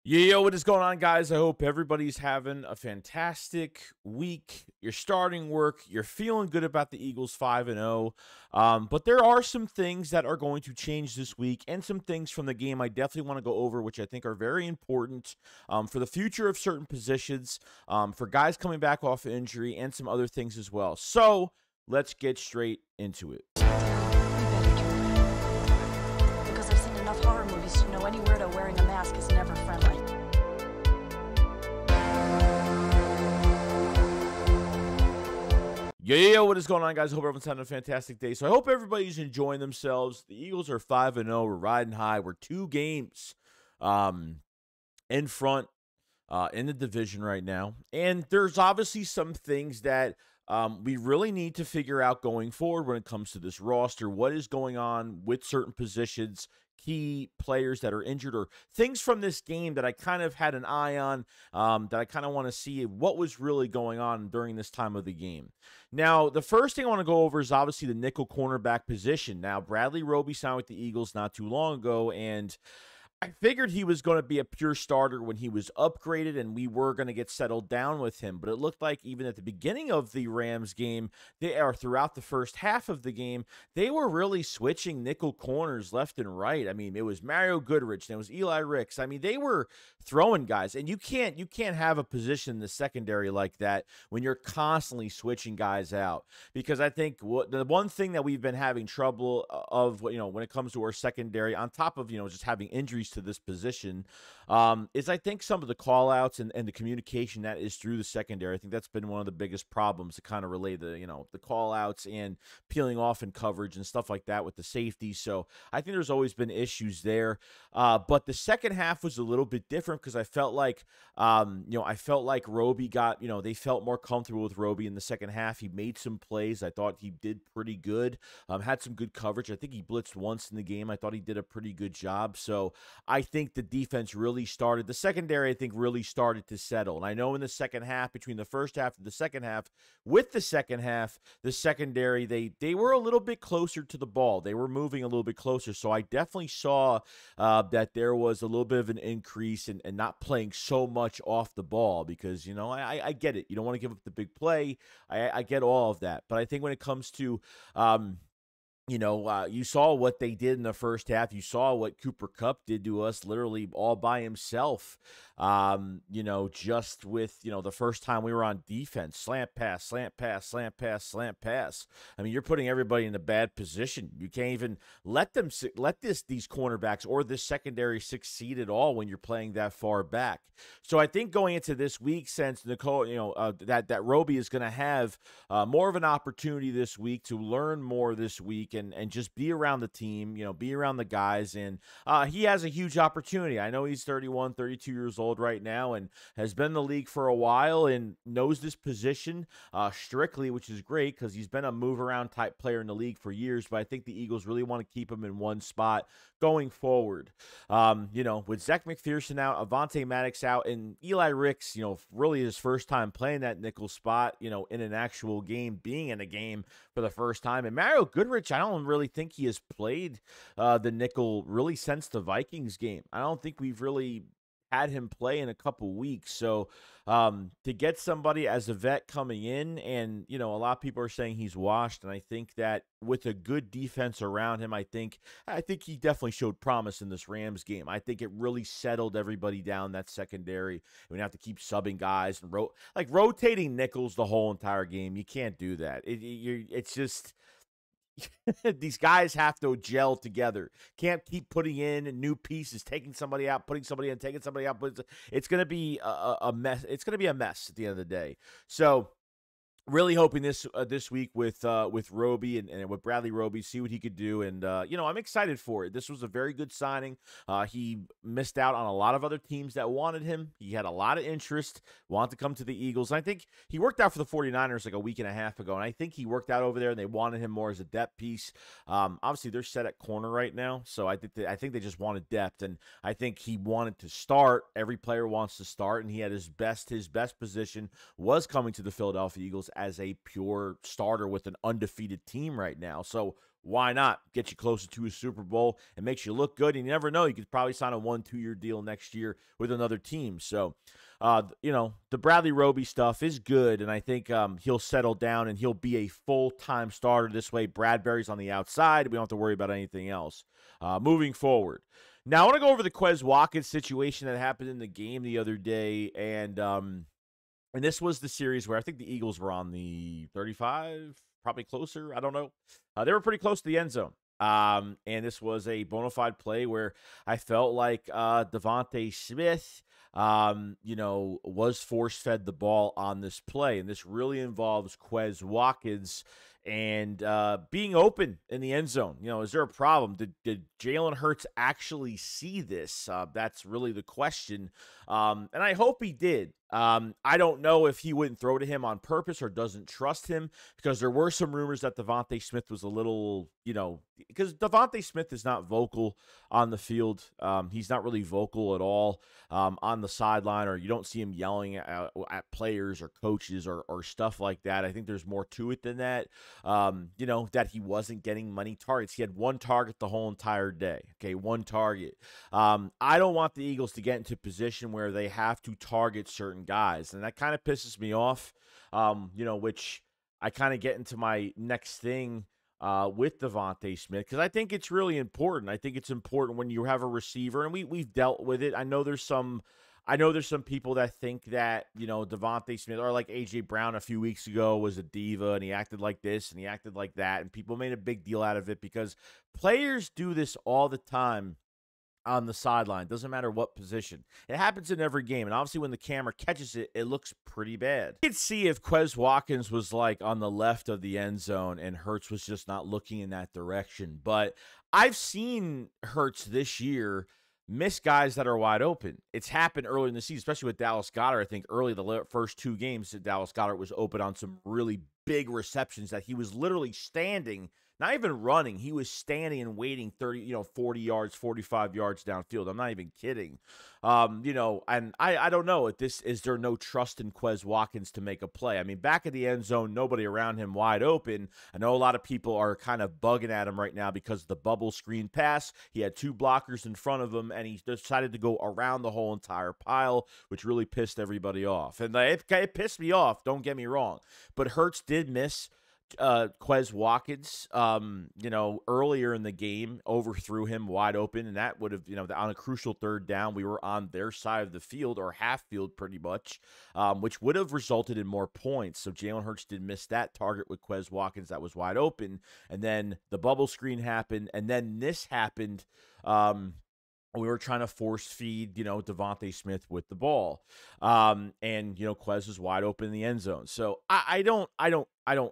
Yo, what is going on, guys? I hope everybody's having a fantastic week. You're starting work. You're feeling good about the Eagles 5-0. But there are some things that are going to change this week and some things from the game I definitely want to go over, which I think are very important for the future of certain positions, for guys coming back off injury, and some other things as well. So let's get straight into it. Because I've seen enough horror movies to know any weirdo wearing a mask is never friendly. Yo, what is going on, guys? Hope everyone's having a fantastic day. So I hope everybody's enjoying themselves. The Eagles are 5-0. We're riding high. We're 2 games in front in the division right now. And there's obviously some things that we really need to figure out going forward when it comes to this roster. What is going on with certain positions, key players that are injured, or things from this game that I kind of had an eye on, that I kind of want to see what was really going on during this time of the game. Now, the first thing I want to go over is obviously the nickel cornerback position. Now, Bradley Roby signed with the Eagles not too long ago, and I figured he was going to be a pure starter when he was upgraded and we were going to get settled down with him. But it looked like even at the beginning of the Rams game, throughout the first half of the game, they were really switching nickel corners left and right. I mean, it was Mario Goodrich, and it was Eli Ricks. I mean, they were throwing guys, and you can't have a position in the secondary like that when you're constantly switching guys out. Because I think the one thing that we've been having trouble of, when it comes to our secondary, on top of, just having injuries to this position, is I think some of the call outs and the communication that is through the secondary. I think that's been one of the biggest problems to kind of relay the call outs and peeling off in coverage and stuff like that with the safety. So I think there's always been issues there. But the second half was a little bit different because I felt like Roby got, they felt more comfortable with Roby in the second half. He made some plays. I thought he did pretty good, had some good coverage. I think he blitzed once in the game. I thought he did a pretty good job. So I think the defense really started. The secondary, I think, really started to settle. And I know in the second half, between the first half and the second half, with the second half, the secondary, they were a little bit closer to the ball. They were moving a little bit closer. So I definitely saw that there was a little bit of an increase in not playing so much off the ball because, I get it. You don't want to give up the big play. I get all of that. But I think when it comes to you saw what they did in the first half. You saw what Cooper Kupp did to us literally all by himself, just with, the first time we were on defense. Slant pass, slant pass, slant pass, slant pass. I mean, you're putting everybody in a bad position. You can't even let these cornerbacks or this secondary succeed at all when you're playing that far back. So I think going into this week, since that Roby is going to have more of an opportunity this week to learn more this week, and just be around the team, be around the guys. And he has a huge opportunity. I know he's 31, 32 years old right now and has been in the league for a while and knows this position strictly, which is great because he's been a move-around type player in the league for years. But I think the Eagles really want to keep him in one spot going forward. With Zach McPherson out, Avonte Maddox out, and Eli Ricks, really his first time playing that nickel spot, in an actual game, being in a game for the first time. And Mario Goodrich, I don't really think he has played the nickel really since the Vikings game. I don't think we've really had him play in a couple weeks. So to get somebody as a vet coming in, and, a lot of people are saying he's washed. And I think that with a good defense around him, I think he definitely showed promise in this Rams game. I think it really settled everybody down, that secondary. We have to keep subbing guys and rotating nickels the whole entire game. You can't do that. It's just... These guys have to gel together. Can't keep putting in new pieces, taking somebody out, putting somebody in, taking somebody out. But it's going to be a mess. It's going to be a mess at the end of the day. So really hoping this week with Roby and with Bradley Roby, see what he could do. And, I'm excited for it. This was a very good signing. He missed out on a lot of other teams that wanted him. He had a lot of interest, wanted to come to the Eagles. And I think he worked out for the 49ers like a week and a half ago. And I think he worked out over there, and they wanted him more as a depth piece. Obviously, they're set at corner right now. So I think they just wanted depth. And I think he wanted to start. Every player wants to start. And he had his best position was coming to the Philadelphia Eagles as a pure starter with an undefeated team right now. So Why not? Get you closer to a Super Bowl and makes you look good. And you never know. You could probably sign a 1-2 year deal next year with another team. So, the Bradley Roby stuff is good. And I think he'll settle down and he'll be a full-time starter this way. Bradbury's on the outside. We don't have to worry about anything else moving forward. Now, I want to go over the Quez Watkins situation that happened in the game the other day. And this was the series where I think the Eagles were on the 35, probably closer. I don't know. They were pretty close to the end zone. And this was a bona fide play where I felt like Devontae Smith, was force-fed the ball on this play. And this really involves Quez Watkins and being open in the end zone. Is there a problem? Did Jalen Hurts actually see this? That's really the question. And I hope he did. I don't know if he wouldn't throw to him on purpose or doesn't trust him, because there were some rumors that Devontae Smith was a little, because Devontae Smith is not vocal on the field. He's not really vocal at all on the sideline, or you don't see him yelling at players or coaches or stuff like that. I think there's more to it than that. That he wasn't getting money targets. He had one target the whole entire day. Okay, one target. I don't want the Eagles to get into a position where they have to target certain guys, and that kind of pisses me off, which I kind of get into my next thing with Devontae Smith, because I think it's really important. I think it's important when you have a receiver, and we've dealt with it. I know there's some people that think that, Devontae Smith, or like A.J. Brown a few weeks ago, was a diva and he acted like this and he acted like that, and people made a big deal out of it because players do this all the time on the sideline. Doesn't matter what position. It happens in every game, and obviously when the camera catches it, it looks pretty bad. You could see if Quez Watkins was like on the left of the end zone and Hurts was just not looking in that direction, but I've seen Hurts this year miss guys that are wide open. It's happened early in the season, especially with Dallas Goedert. I think early the first two games, Dallas Goedert was open on some really big receptions that he was literally standing, not even running. He was standing and waiting 40 yards, 45 yards downfield. I'm not even kidding. And I don't know if is there no trust in Quez Watkins to make a play? I mean, back at the end zone, nobody around him wide open. I know a lot of people are kind of bugging at him right now because of the bubble screen pass. He had two blockers in front of him, and he decided to go around the whole entire pile, which really pissed everybody off. And it pissed me off, don't get me wrong. But Hurts did miss Quez Watkins, earlier in the game, overthrew him wide open, and that would have, on a crucial third down, we were on their side of the field, or half field pretty much, which would have resulted in more points. So Jalen Hurts did miss that target with Quez Watkins that was wide open, and then the bubble screen happened, and then this happened. We were trying to force feed, Devontae Smith with the ball. And Quez was wide open in the end zone. So I don't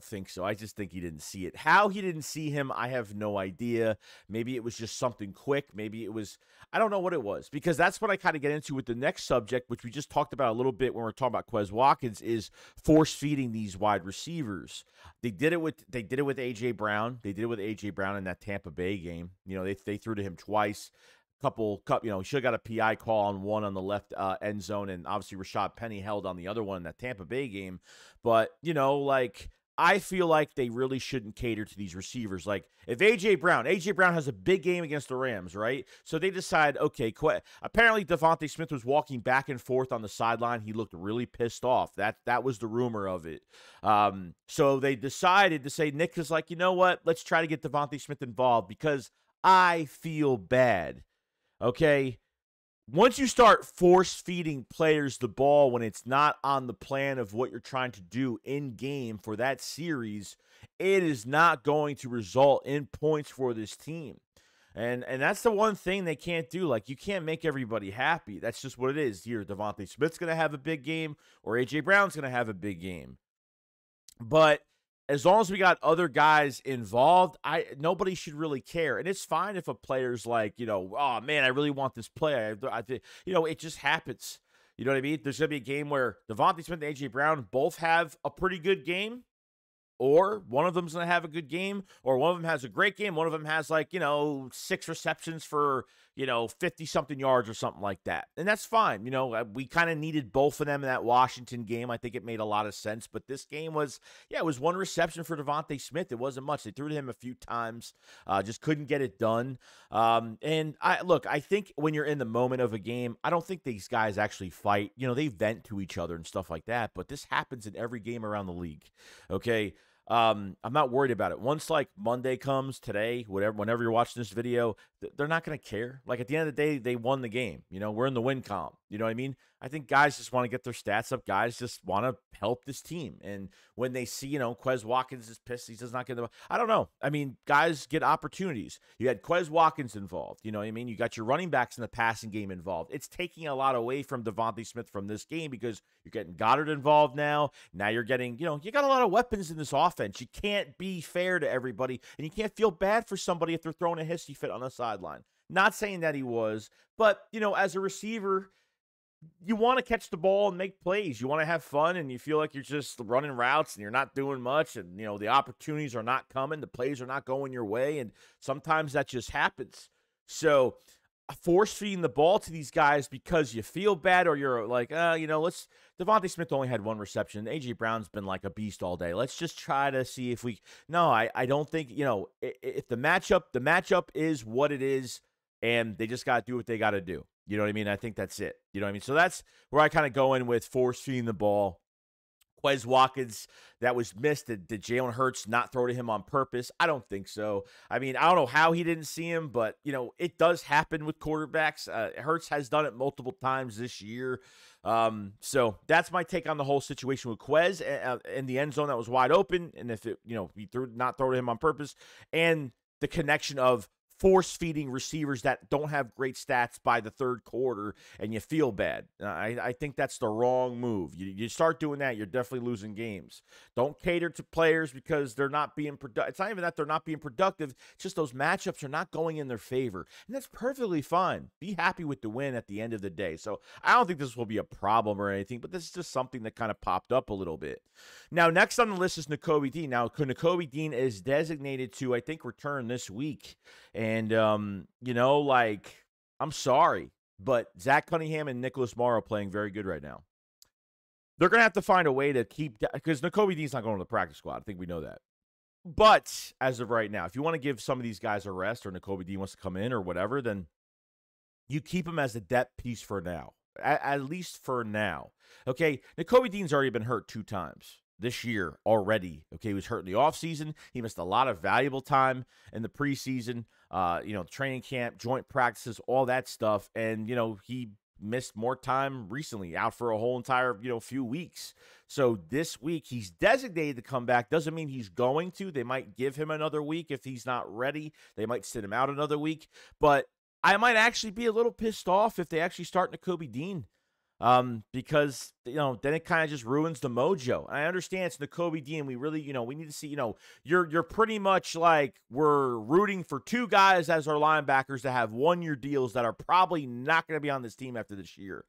think so. I just think he didn't see it. How he didn't see him, I have no idea. Maybe it was just something quick. Maybe it was, I don't know what it was, because that's what I kind of get into with the next subject, which we just talked about a little bit when we're talking about Quez Watkins, is force feeding these wide receivers. They did it with A.J. Brown. They did it with A.J. Brown in that Tampa Bay game. They threw to him twice. He should have got a PI call on one on the left end zone, and obviously Rashad Penny held on the other one in that Tampa Bay game. But, I feel like they really shouldn't cater to these receivers. Like, if A.J. Brown has a big game against the Rams, right? So they decide, okay, apparently Devontae Smith was walking back and forth on the sideline. He looked really pissed off. That was the rumor of it. So they decided to say, Nick is like, you know what? Let's try to get Devontae Smith involved because I feel bad. Okay, once you start force-feeding players the ball when it's not on the plan of what you're trying to do in-game for that series, it is not going to result in points for this team. And that's the one thing they can't do. Like, you can't make everybody happy. That's just what it is. Here, Devontae Smith's going to have a big game, or A.J. Brown's going to have a big game. But as long as we got other guys involved, nobody should really care. And it's fine if a player's like, oh, man, I really want this play. It just happens. You know what I mean? There's going to be a game where Devontae Smith and A.J. Brown both have a pretty good game, or one of them's going to have a good game, or one of them has a great game. One of them has 6 receptions for, 50-something yards or something like that. And that's fine. We kind of needed both of them in that Washington game. I think it made a lot of sense. But this game was, it was one reception for Devontae Smith. It wasn't much. They threw to him a few times, just couldn't get it done. And I think when you're in the moment of a game, I don't think these guys actually fight. They vent to each other and stuff like that. But this happens in every game around the league. Okay. I'm not worried about it. Once Monday comes, today, whenever you're watching this video, they're not going to care. At the end of the day, they won the game. We're in the win column. You know what I mean? I think guys just want to get their stats up. Guys just want to help this team. And when they see, Quez Watkins is pissed, he does not get the. I don't know. I mean, guys get opportunities. You had Quez Watkins involved. You know what I mean? You got your running backs in the passing game involved. It's taking a lot away from Devontae Smith from this game because you're getting Goddard involved now. Now you're getting, you got a lot of weapons in this offense. You can't be fair to everybody, and you can't feel bad for somebody if they're throwing a hissy fit on the sideline. Not saying that he was, but, as a receiver, you want to catch the ball and make plays. You want to have fun, and you feel like you're just running routes and you're not doing much, and, the opportunities are not coming. The plays are not going your way, and sometimes that just happens. So force-feeding the ball to these guys because you feel bad or you're like, Devontae Smith only had one reception. A.J. Brown's been like a beast all day. Let's just try to see if we – no, I don't think – if the matchup is what it is, and they just got to do what they got to do. You know what I mean? I think that's it. You know what I mean? So that's where I kind of go in with force-feeding the ball. Quez Watkins, that was missed. Did Jalen Hurts not throw to him on purpose? I don't think so. I mean, I don't know how he didn't see him, but, it does happen with quarterbacks. Hurts has done it multiple times this year. So that's my take on the whole situation with Quez in the end zone that was wide open. And if he not throw to him on purpose, and the connection of force-feeding receivers that don't have great stats by the third quarter, and you feel bad. I think that's the wrong move. You start doing that, you're definitely losing games. Don't cater to players because they're not being productive. It's not even that they're not being productive. It's just those matchups are not going in their favor, and that's perfectly fine. Be happy with the win at the end of the day. So I don't think this will be a problem or anything, but this is just something that kind of popped up a little bit. Now, next on the list is NOCO Dean. Now, NOCO Dean is designated to, I think, return this week. And, I'm sorry, but Zach Cunningham and Nicholas Morrow are playing very good right now. They're going to have to find a way to keep – because NOCO Dean's not going to the practice squad. I think we know that. But as of right now, if you want to give some of these guys a rest or NOCO Dean wants to come in or whatever, then you keep him as a depth piece for now, at least for now. Okay, NOCO Dean's already been hurt 2 times this year already. Okay, he was hurt in the offseason. He missed a lot of valuable time in the preseason, training camp, joint practices, all that stuff. And, he missed more time recently, out for a whole entire, few weeks. So this week he's designated to come back. Doesn't mean he's going to. They might give him another week if he's not ready. They might sit him out another week. But I might actually be a little pissed off if they actually start NOCO Dean. Because, then it kind of just ruins the mojo. And I understand it's NOCO Dean. We really, we need to see, you're pretty much like we're rooting for 2 guys as our linebackers to have 1-year deals that are probably not going to be on this team after this year.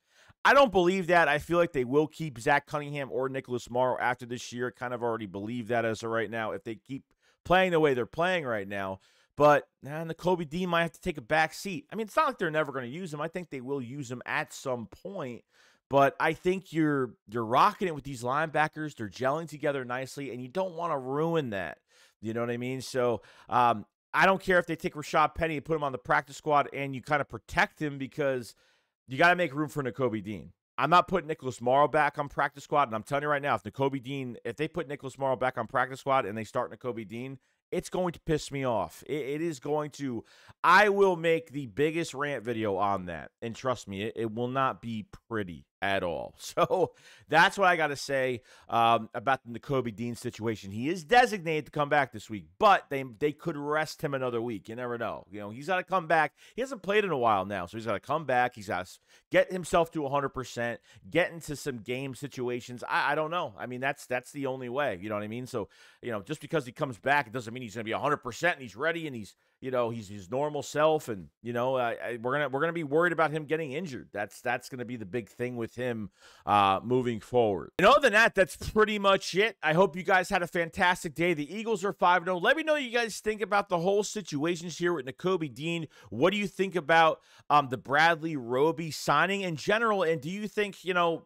I don't believe that. I feel like they will keep Zach Cunningham or Nicholas Morrow after this year. Kind of already believe that as of right now if they keep playing the way they're playing right now. But NOCO Dean might have to take a back seat. I mean, it's not like they're never going to use him. I think they will use him at some point. But I think you're rocking it with these linebackers. They're gelling together nicely, and you don't want to ruin that. You know what I mean? So I don't care if they take Rashad Penny and put him on the practice squad and you kind of protect him because you got to make room for NOCO Dean. I'm not putting Nicholas Morrow back on practice squad, and I'm telling you right now, if they put Nicholas Morrow back on practice squad and they start NOCO Dean, it's going to piss me off. It is going to. I will make the biggest rant video on that. And trust me, it will not be pretty at all. So that's what I got to say about the NOCO Dean situation. He is designated to come back this week, but they could rest him another week. You never know. He's got to come back. He hasn't played in a while now, so he's got to come back. He's got to get himself to 100%, get into some game situations. I don't know. I mean, that's the only way. You know what I mean? So, just because he comes back, it doesn't mean he's going to be 100% and he's ready and he's his normal self, and we're gonna be worried about him getting injured. That's gonna be the big thing with with him moving forward. And other than that, that's pretty much it. I hope you guys had a fantastic day. The Eagles are 5-0. Let me know what you guys think about the whole situations here with NOCO Dean. What do you think about the Bradley Roby signing in general? And do you think, you know,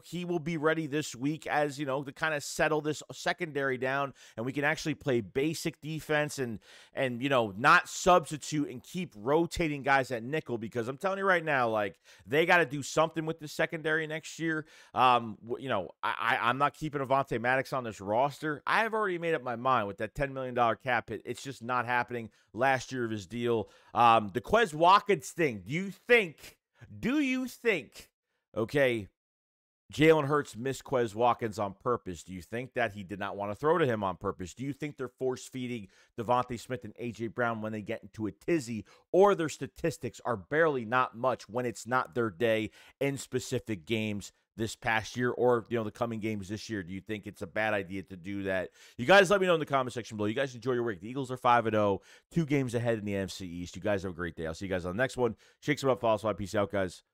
he will be ready this week as, to kind of settle this secondary down and we can actually play basic defense and not substitute and keep rotating guys at nickel? Because I'm telling you right now, like, they got to do something with the secondary next year. I'm not keeping Avonte Maddox on this roster. I have already made up my mind with that $10 million cap hit. It's just not happening. Last year of his deal. The Quez Watkins thing. Do you think, okay, Jalen Hurts missed Quez Watkins on purpose? Do you think that he did not want to throw to him on purpose? Do you think they're force-feeding Devontae Smith and A.J. Brown when they get into a tizzy, or their statistics are barely not much when it's not their day in specific games this past year or, the coming games this year? Do you think it's a bad idea to do that? You guys let me know in the comment section below. You guys enjoy your week. The Eagles are 5-0, 2 games ahead in the NFC East. You guys have a great day. I'll see you guys on the next one. Shakes them up, follow us. Peace out, guys.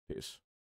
Peace.